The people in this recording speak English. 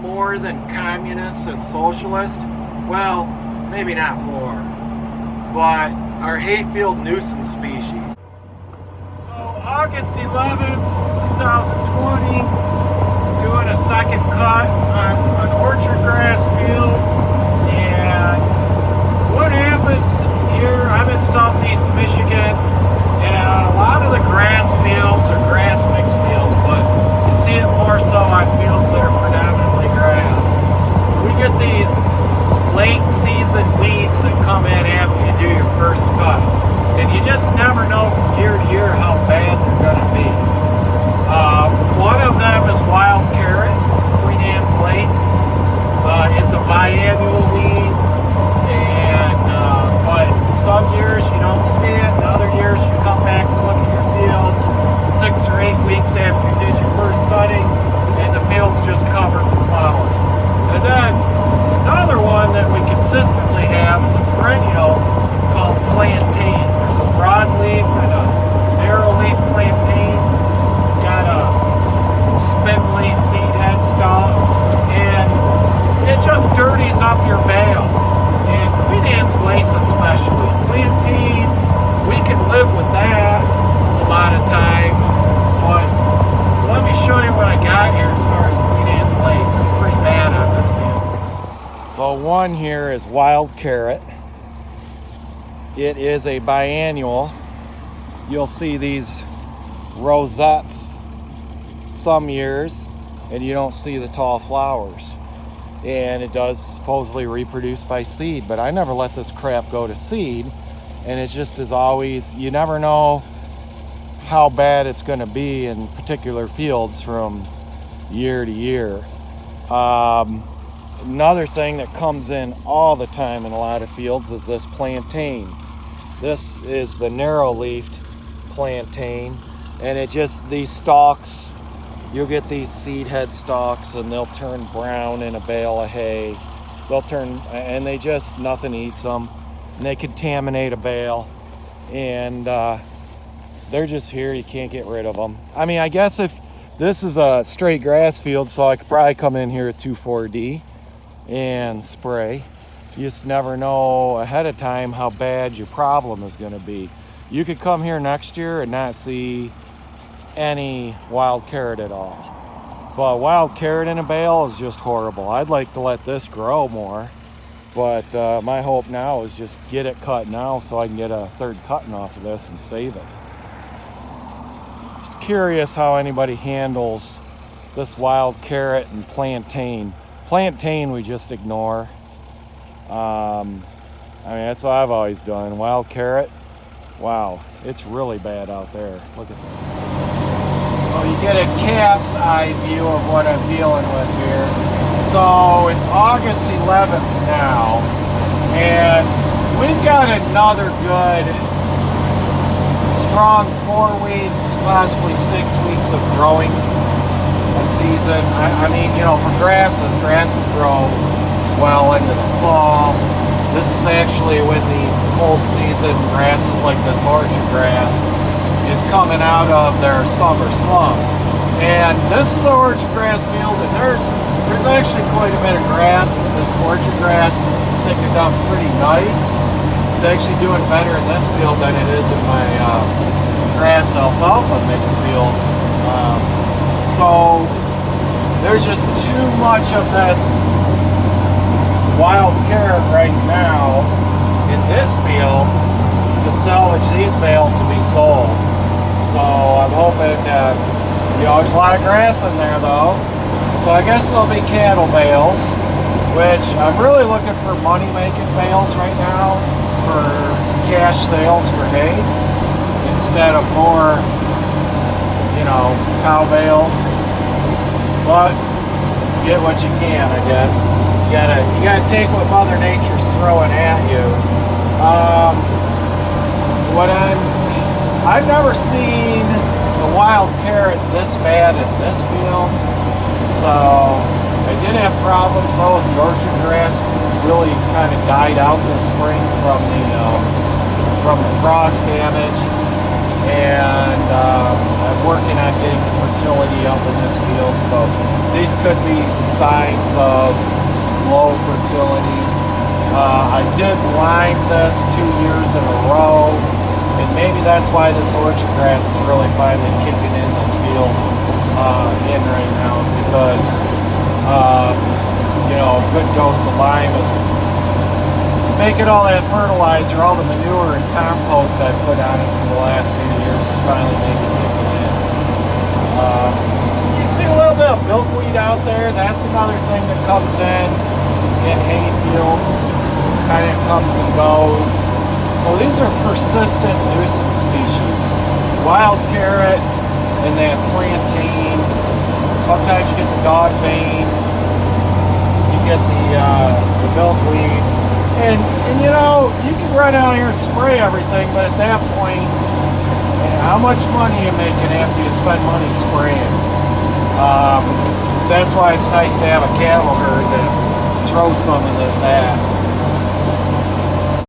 more than communists and socialists? Well, maybe not more, but our hayfield nuisance species. So August 11th, 2020, doing a second cut on an orchard grass field. And what happens here, I'm in southeast Michigan, and a lot of the grass fields are grass mixed fields, but you see it more so on fields that are predominantly grass. We get these late season weeds that come in after you do your first cut, and you just never know from year to year how bad they're going to be. One of them is wild carrot, Queen Anne's lace. It's a biannual weed, and but some years you don't see it, and other years you come back to look at your field 6 or 8 weeks after you did your first cutting, and the field's just covered with flowers. And then another one that we consistently have is a perennial called plantain. There's a broadleaf and a narrowleaf plantain. It's got a spindly seed headstock, and it just dirties up your bale. And Queen Anne's lace especially. Plantain, we can live with that a lot of times, but let me show you what I got here as far as Queen Anne's lace. It's pretty bad on this field. So one here is wild carrot. It is a biannual. You'll see these rosettes some years, and you don't see the tall flowers. And it does supposedly reproduce by seed, but I never let this crap go to seed, and it just is always, you never know how bad it's going to be in particular fields from year to year. Another thing that comes in all the time in a lot of fields is this plantain. This is the narrow-leafed plantain, and it just, these stalks, you'll get these seed head stalks, and they'll turn brown in a bale of hay. They'll turn, and they just, nothing eats them, and they contaminate a bale, and they're just here. You can't get rid of them. I mean, I guess if this is a straight grass field, so I could probably come in here at 2,4-D and spray. You just never know ahead of time how bad your problem is going to be. You could come here next year and not see any wild carrot at all. But wild carrot in a bale is just horrible. I'd like to let this grow more, but my hope now is just get it cut now so I can get a third cutting off of this and save it. Just curious how anybody handles this wild carrot and plantain. Plantain we just ignore. I mean, that's what I've always done. Wild carrot, wow, it's really bad out there. Look at that. So you get a cat's eye view of what I'm dealing with here. So it's August 11th now, and we've got another good, strong 4 weeks, possibly 6 weeks of growing a season. I mean, you know, for grasses grow well into the fall. This is actually when these cold season grasses like this orchard grass is coming out of their summer slump. And this is the orchard grass field, and there's actually quite a bit of grass. This orchard grass thickened up pretty nice. It's actually doing better in this field than it is in my grass alfalfa mixed fields. So there's just too much of this wild carrot right now in this field to salvage these bales to be sold. So I'm hoping that, you know, there's a lot of grass in there though. So I guess there'll be cattle bales, which I'm really looking for money-making bales right now for cash sales for hay instead of more, you know, cow bales. But get what you can, I guess. You gotta take what Mother Nature's throwing at you. I've never seen the wild carrot this bad in this field. So I did have problems though with the orchard grass. Really kind of died out this spring from the frost damage, and I'm working on getting the fertility up in this field, so these could be signs of low fertility. I did lime this 2 years in a row, and maybe that's why this orchard grass is really finally kicking in this field in right now, is because you know, a good dose of lime is making all that fertilizer, all the manure and compost I put on it for the last few years is finally maybe kicking in. You see a little bit of milkweed out there. That's another thing that comes in hay fields. Kind of comes and goes. So these are persistent nuisance species. Wild carrot and that plantain. Sometimes you get the dog bane. You get the milkweed. And you know, you can run out here and spray everything, but at that point, how much money are you making after you spend money spraying? That's why it's nice to have a cattle herd to throw some of this at.